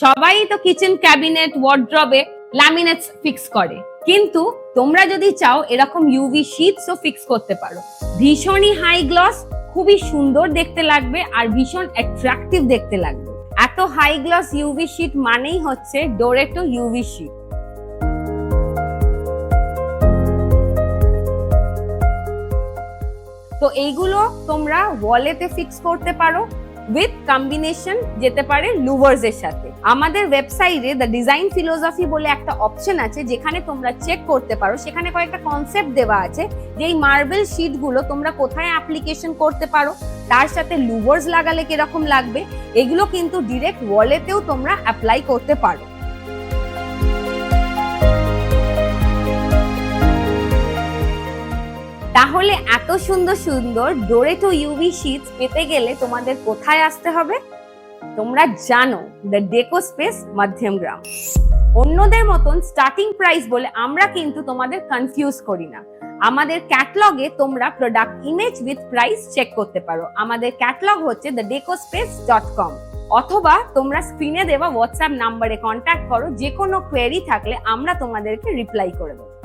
সবাই তো kitchen cabinet ওয়ার্ড্রবে laminates fix করে, কিন্তু তোমরা যদি চাও এরকম ইউভি শীটসও ফিক্স করতে পারো। ভীষণই হাই গ্লস, খুবই সুন্দর দেখতে লাগবে আর ভীষণ অ্যাট্রাকটিভ দেখতে লাগবে। এত হাই গ্লস ইউভি শীট মানেই হচ্ছে ডোরেটো ইউভি শীট। তো এইগুলো তোমরা ওয়ালেতে ফিক্স করতে পারো, উইথ কম্বিনেশন যেতে পারে লুভার্স এর সাথে। আমাদের ওয়েবসাইটে দ্য ডিজাইন ফিলোসফি বলে একটা অপশন আছে, যেখানে তোমরা চেক করতে পারো। সেখানে কয়েকটা কনসেপ্ট দেওয়া আছে যে এই মার্বেল শিট গুলো তোমরা কোথায় অ্যাপ্লিকেশন করতে পারো, তার সাথে লুভার্স লাগালে কিরকম লাগবে, এগুলো কিন্তু ডিরেক্ট ওয়ালেতেও তোমরা অ্যাপ্লাই করতে পারো। তাহলে এত সুন্দর সুন্দর ডোরেটো ইউভি শীটস পেতে গেলে তোমাদের কোথায় আসতে হবে? তোমরা জানো, দ্য ডেকো স্পেস মধ্যমগ্রাম। অন্যদের মতন স্টার্টিং প্রাইস বলে আমরা কিন্তু তোমাদের কনফিউজ করি না। আমাদের ক্যাটালগে তোমরা product image with price check করতে পারো। আমাদের ক্যাটালগ হচ্ছে thedecospace.com, অথবা তোমরা স্ক্রিনে দেওয়া হোয়াটসঅ্যাপ নাম্বারে কন্ট্যাক্ট করো। যে কোনো কোয়েরি থাকলে আমরা তোমাদেরকে রিপ্লাই করে দেবো।